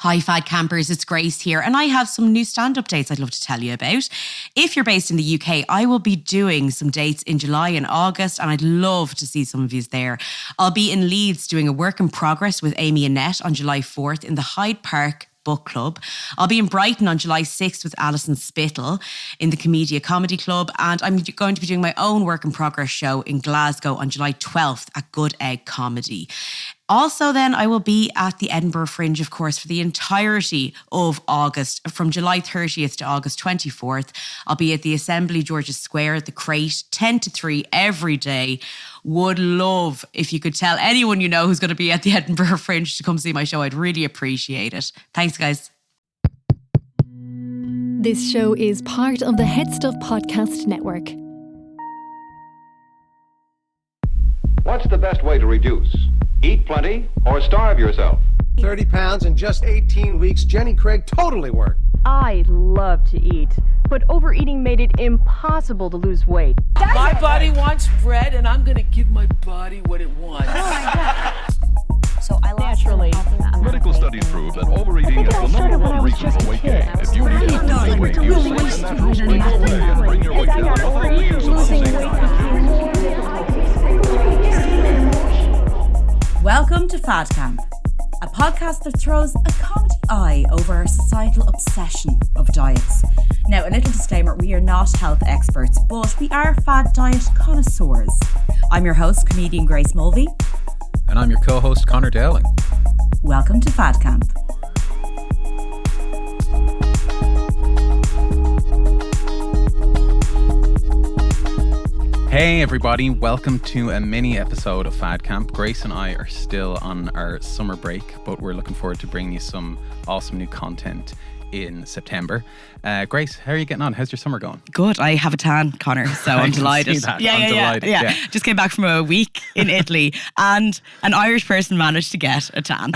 Hi Fad Campers, it's Grace here and I have some new stand updates I'd love to tell you about. If you're based in the UK, I will be doing some dates in July and August and I'd love to see some of you there. I'll be in Leeds doing a work in progress with Amy Annette on July 4th in the Hyde Park Book Club. I'll be in Brighton on July 6th with Alison Spittle in the Comedia Comedy Club, and I'm going to be doing my own work in progress show in Glasgow on July 12th at Good Egg Comedy. Also then, I will be at the Edinburgh Fringe, of course, for the entirety of August, from July 30th to August 24th. I'll be at the Assembly George's Square, the Crate, 10 to 3 every day. Would love if you could tell anyone you know who's going to be at the Edinburgh Fringe to come see my show. I'd really appreciate it. Thanks, guys. This show is part of the Head Stuff Podcast Network. What's the best way to reduce? Eat plenty or starve yourself? 30 pounds in just 18 weeks. Jenny Craig totally worked. I love to eat, but overeating made it impossible to lose weight. My body wants bread, and I'm going to give my body what it wants. So I naturally. Medical studies prove that overeating is the number one reason for weight gain. If you need to lose weight, use safe and natural spring way and bring your weight down without the use of the same. Welcome to Fad Camp, a podcast that throws a comedy eye over our societal obsession of diets. Now, a little disclaimer, we are not health experts, but we are fad diet connoisseurs. I'm your host, comedian Grace Mulvey. And I'm your co-host, Connor Dowling. Welcome to Fad Camp. Hey everybody, welcome to a mini episode of Fad Camp. Grace and I are still on our summer break, but we're looking forward to bringing you some awesome new content in September. Grace, how are you getting on? How's your summer going? Good. I have a tan, Connor, so I'm delighted. Yeah. Just came back from a week in Italy and an Irish person managed to get a tan.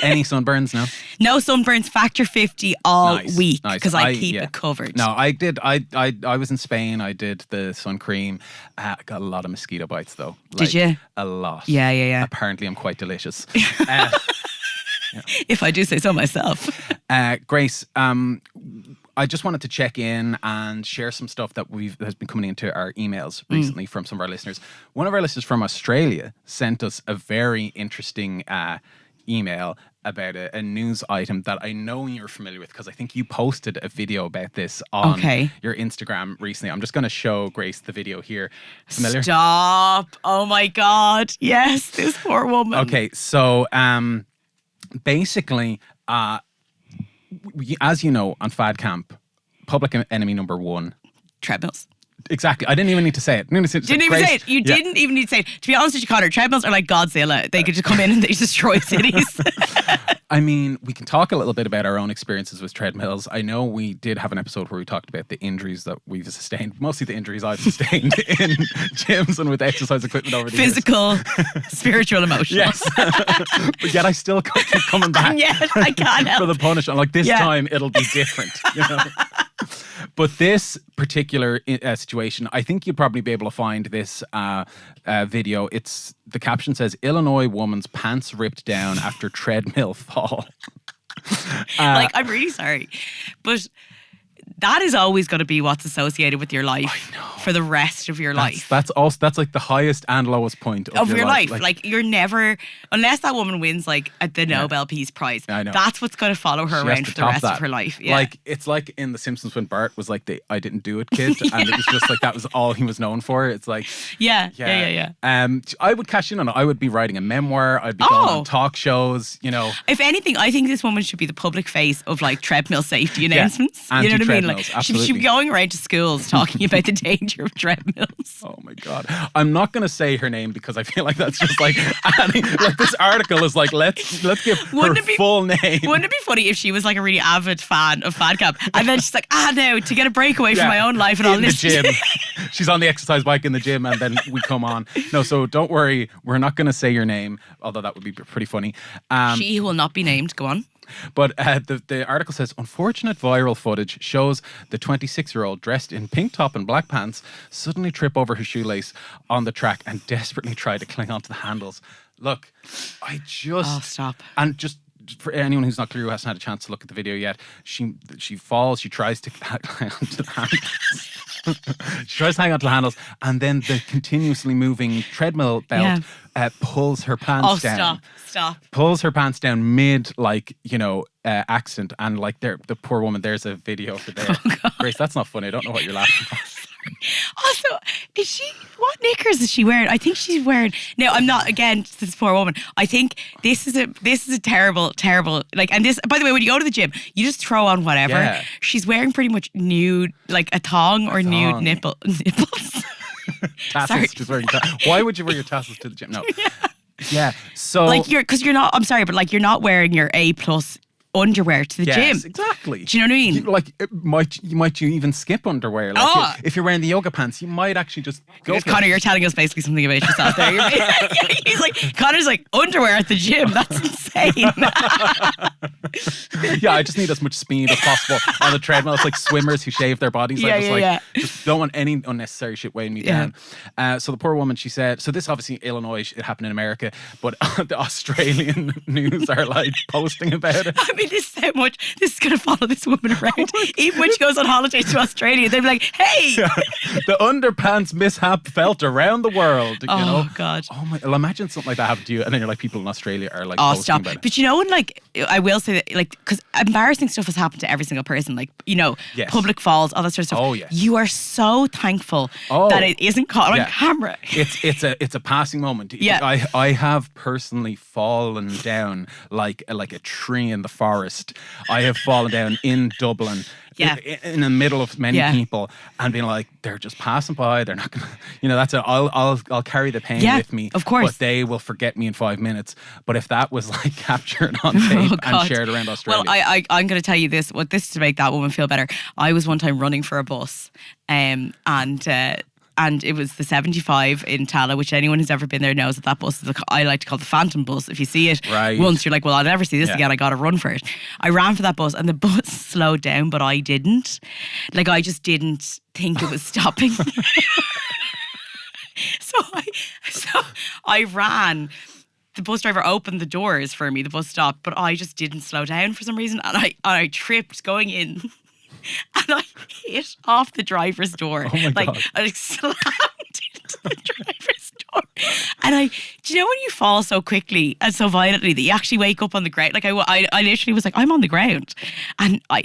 Any sunburns now? No sunburns, factor 50 all week because I keep yeah. it covered. No, I did. I was in Spain. I did the sun cream. I got a lot of mosquito bites though. Did you? A lot. Yeah. Apparently I'm quite delicious. If I do say so myself. Grace, I just wanted to check in and share some stuff that has been coming into our emails recently from some of our listeners. One of our listeners from Australia sent us a very interesting email about a news item that I know you're familiar with because I think you posted a video about this on your Instagram recently. I'm just going to show Grace the video here. Familiar? Stop. Oh my God. Yes, this poor woman. Okay, so basically, as you know, on Fad Camp, public enemy number one. Treadmills. Exactly. I didn't even need to say it. Didn't even say it. You didn't even need to say it. To be honest with you, Connor, treadmills are like Godzilla. They could just come in and they destroy cities. I mean, we can talk a little bit about our own experiences with treadmills. I know we did have an episode where we talked about the injuries that we've sustained, mostly the injuries I've sustained in gyms and with exercise equipment over the Physical, spiritual, emotional. Yes. But yet I still keep coming back. Yes, I can't help. For the punishment. Like this time it'll be different, you know? But this particular situation, I think you'd probably be able to find this video. The caption says, Illinois woman's pants ripped down after treadmill fall. I'm really sorry. But that is always going to be what's associated with your life for the rest of your life. That's like the highest and lowest point of your life. Like you're never, unless that woman wins like at the Nobel Peace Prize, I know. That's what's going to follow her around for the rest of her life. Yeah. Like it's like in The Simpsons when Bart was like the I didn't do it kid, and it was just like that was all he was known for. It's like yeah. I would cash in on it. I would be writing a memoir. I'd be going on talk shows. You know, if anything, I think this woman should be the public face of like treadmill safety announcements. You know what I mean? Like she should be going around to schools talking about the danger of treadmills. Oh my God. I'm not going to say her name because I feel like that's just like like this article is like let's give her full name. Wouldn't it be funny if she was like a really avid fan of Fad Camp and then she's like, no, to get a breakaway from my own life and all this. In the gym. She's on the exercise bike in the gym and then we come on. No, so don't worry. We're not going to say your name, although that would be pretty funny. She will not be named. Go on. But the article says, unfortunate viral footage shows the 26-year-old dressed in pink top and black pants suddenly trip over her shoelace on the track and desperately try to cling onto the handles. Look, I just... Oh, stop. And just for anyone who's not clear, who hasn't had a chance to look at the video yet, she falls. She tries to hang on to the handles. She tries to hang on to the handles, and then the continuously moving treadmill belt pulls her pants down. Stop. Pulls her pants down mid, accident, and the poor woman. There's a video for there. Grace, that's not funny. I don't know what you're laughing for. Also, what knickers is she wearing? I think she's wearing, now I'm not, again, this poor woman, I think this is a terrible, and this, by the way, when you go to the gym, you just throw on whatever. Yeah. She's wearing pretty much nude, like a thong or nude nipples. Tassels. Sorry. She's wearing why would you wear your tassels to the gym? No. Yeah. So because you're not, I'm sorry, but you're not wearing your A+ underwear to the gym. Exactly. Do you know what I mean? You might even skip underwear. If you're wearing the yoga pants, you might actually just go. Connor, you're telling us basically something about yourself there. He's like, Connor's like, underwear at the gym. That's insane. Yeah, I just need as much speed as possible on the treadmill. It's like swimmers who shave their bodies. Just don't want any unnecessary shit weighing me down. So the poor woman, she said, so this obviously Illinois, it happened in America, but the Australian news are like posting about it. I mean, this is how much this is going to follow this woman around. Even when she goes on holiday to Australia, they'll be like, hey! Yeah. The underpants mishap felt around the world. Oh, you know? God. Oh, my. Well, imagine something like that happened to you, and then you're like, people in Australia are like, oh, posting stop. about it. But you know, when I will say that, because embarrassing stuff has happened to every single person, Yes. public falls, all that sort of stuff. Oh, yes. You are so thankful that it isn't caught on camera. It's a passing moment. Yeah. I have personally fallen down like a tree in the forest. I have fallen down in Dublin. Yeah. In the middle of many people, and being like, they're just passing by. They're not gonna, that's it. I'll carry the pain with me. Of course. But they will forget me in 5 minutes. But if that was like captured on tape and shared around Australia. Well, I'm going to tell you this. What this is to make that woman feel better. I was one time running for a bus, and it was the 75 in Tala, which anyone who's ever been there knows that bus is, I like to call the Phantom bus. If you see it once, you're like, well, I'll never see this again. I got to run for it. I ran for that bus, and the bus slowed down, but I didn't. I just didn't think it was stopping. So I ran. The bus driver opened the doors for me. The bus stopped, but I just didn't slow down for some reason, and I tripped going in. And I hit off the driver's door. Oh my God. I slammed into the driver's door. And do you know when you fall so quickly and so violently that you actually wake up on the ground? I literally was like, I'm on the ground. And I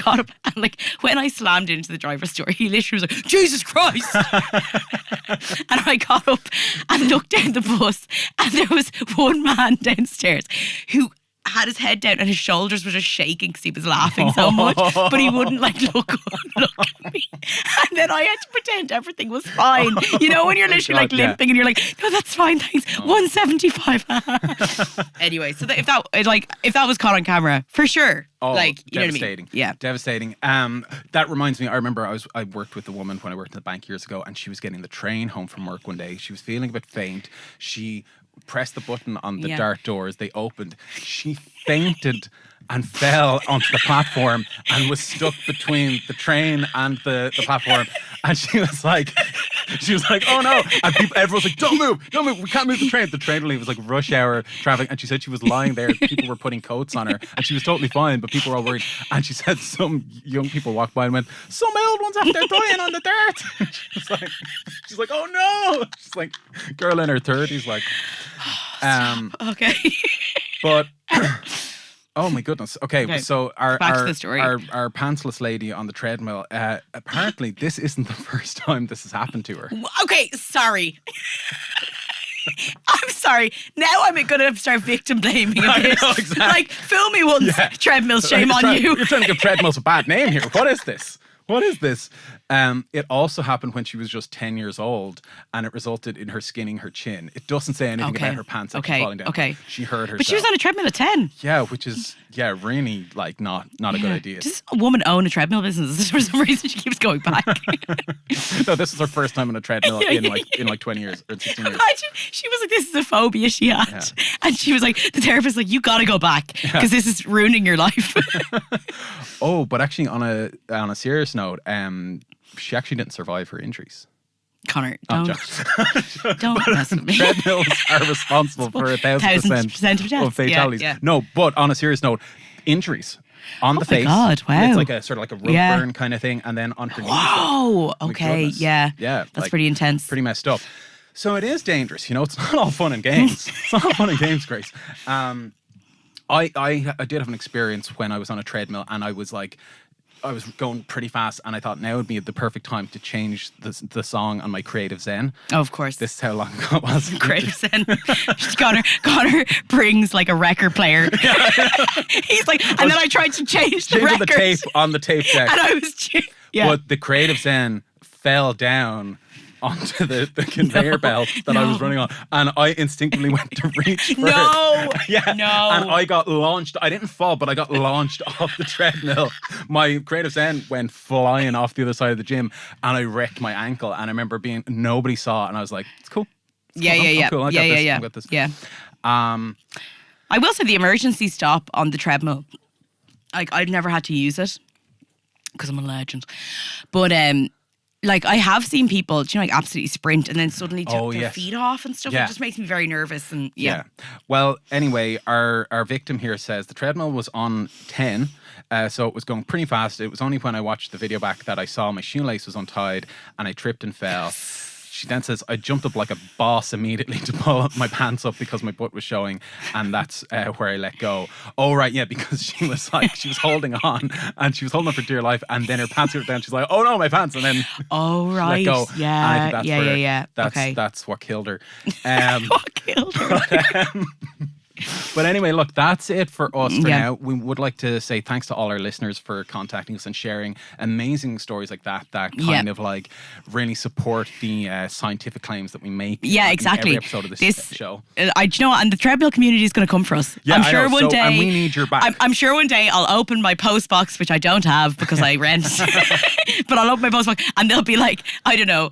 got up, and when I slammed into the driver's door, he literally was like, Jesus Christ. And I got up and looked down the bus, and there was one man downstairs who had his head down and his shoulders were just shaking because he was laughing so much, but he wouldn't look at me. And then I had to pretend everything was fine. You know, when you're literally limping and you're like, no, that's fine, thanks. 175. Anyway, so if that was caught on camera, for sure. Oh, you know what I devastating. mean? Yeah. Devastating. That reminds me, I remember I worked with a woman when I worked in the bank years ago, and she was getting the train home from work one day. She was feeling a bit faint. She pressed the button on the dark doors. They opened. She fainted and fell onto the platform and was stuck between the train and the platform. And she was like, oh no. And everyone was like, don't move. We can't move the train. The train was like rush hour traffic. And she said she was lying there. People were putting coats on her and she was totally fine, but people were all worried. And she said some young people walked by and went, some old ones after dying on the dirt. She's like, oh no. She's like, girl in her 30s, like, okay. But oh my goodness. Okay. So our pantsless lady on the treadmill, apparently this isn't the first time this has happened to her. Okay, sorry. I'm sorry. Now I'm going to start victim blaming a bit. I know, exactly. Fill me once, treadmill, shame on you. You're trying to give treadmills a bad name here. What is this? It also happened when she was just 10 years old, and it resulted in her skinning her chin. It doesn't say anything about her pants actually falling down. Okay. She hurt herself. But she was on a treadmill at 10. Yeah, which is really not a good idea. Does a woman own a treadmill business? For some reason she keeps going back. No, this is her first time on a treadmill in 20 years or 16 years. Imagine she was like, this is a phobia she had. Yeah. And she was like, the therapist was like, you gotta go back because this is ruining your life. Oh, but actually on a serious note, she actually didn't survive her injuries. Connor, I'm don't joking. don't mess with me. Treadmills are responsible for 1,000% of deaths. of fatalities. Yeah. No, but on a serious note, injuries on the my face. God, wow. It's like a sort of like a rope Yeah. burn kind of thing, and then underneath. Whoa. My Okay. goodness. Yeah. Yeah. That's pretty intense. Pretty messed up. So it is dangerous. It's not all fun and games. It's not all fun and games, Grace. I did have an experience when I was on a treadmill, and I was going pretty fast, and I thought now would be the perfect time to change the song on my Creative Zen. Oh, of course. This is how long ago it was. Creative Zen. Connor brings like a record player. He's like, and then I tried to change the Jiggle record. the tape on the tape deck. And I was, But the Creative Zen fell down onto the conveyor belt that I was running on, and I instinctively went to reach for it. Yeah. No. And I got launched. I didn't fall, but I got launched off the treadmill. My Creative Zen went flying off the other side of the gym, and I wrecked my ankle. And I remember nobody saw it, and I was like, it's cool. It's cool. I'm cool. I got this. Yeah. I will say the emergency stop on the treadmill, like I've never had to use it because I'm a legend. But like I have seen people, like absolutely sprint and then suddenly took their feet off and stuff. Yeah. It just makes me very nervous. And yeah. Well, anyway, our victim here says the treadmill was on 10. So it was going pretty fast. It was only when I watched the video back that I saw my shoelace was untied and I tripped and fell. She then says, I jumped up like a boss immediately to pull my pants up because my butt was showing, and that's where I let go. Oh, right, yeah, because she was holding on, and she was holding on for dear life, and then her pants were down. She's like, oh no, my pants, and then right, let go. Yeah, and I think that's what killed her. What killed her? But anyway, look, that's it for us for now. We would like to say thanks to all our listeners for contacting us and sharing amazing stories like that kind of like really support the scientific claims that we make. Yeah, exactly. In every episode of this show. Do you know what? And the treadmill community is going to come for us. Yeah, I'm sure one day. And we need your back. I'm sure one day I'll open my post box, which I don't have because I rent. But I'll open my post box and they'll be like, I don't know,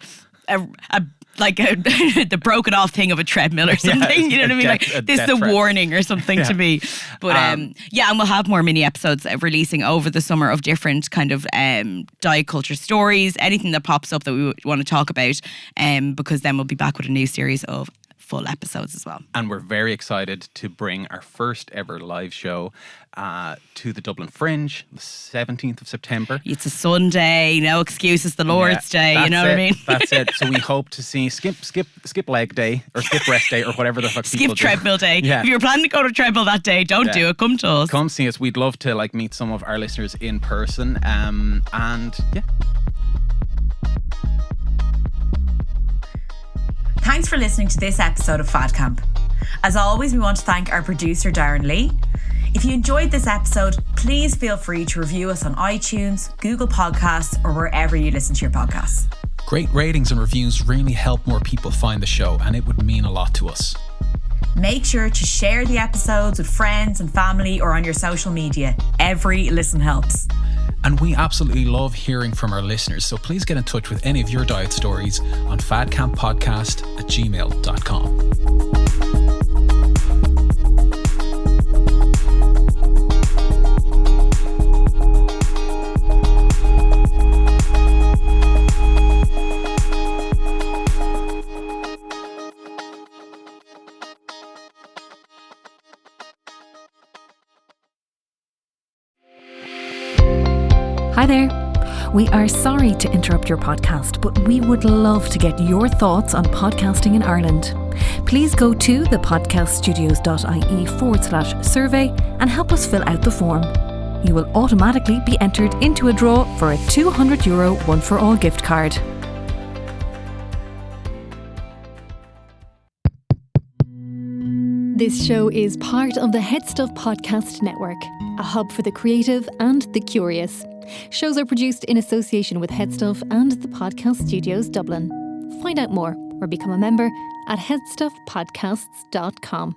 the broken off thing of a treadmill or something. You know what I mean? Like this is a warning or something to me. But and we'll have more mini episodes releasing over the summer of different kind of diet culture stories, anything that pops up that we want to talk about. Because then we'll be back with a new series of full episodes as well. And we're very excited to bring our first ever live show to the Dublin Fringe, the 17th of September. It's a Sunday, no excuses, the Lord's Day, you know what I mean? That's it. So we hope to see skip leg day or skip rest day or whatever the fuck people do. Skip treadmill day. Yeah. If you're planning to go to treadmill that day, don't do it. Come to us. Come see us. We'd love to meet some of our listeners in person. And yeah. Thanks for listening to this episode of Fad Camp. As always, we want to thank our producer, Darren Lee. If you enjoyed this episode, please feel free to review us on iTunes, Google Podcasts, or wherever you listen to your podcasts. Great ratings and reviews really help more people find the show, and it would mean a lot to us. Make sure to share the episodes with friends and family or on your social media. Every listen helps. And we absolutely love hearing from our listeners, so please get in touch with any of your diet stories on fadcamppodcast@gmail.com. Hi there. We are sorry to interrupt your podcast, but we would love to get your thoughts on podcasting in Ireland. Please go to thepodcaststudios.ie/survey and help us fill out the form. You will automatically be entered into a draw for a €200 one-for-all gift card. This show is part of the Head Stuff Podcast Network, a hub for the creative and the curious. Shows are produced in association with Head Stuff and the Podcast Studios Dublin. Find out more or become a member at headstuffpodcasts.com.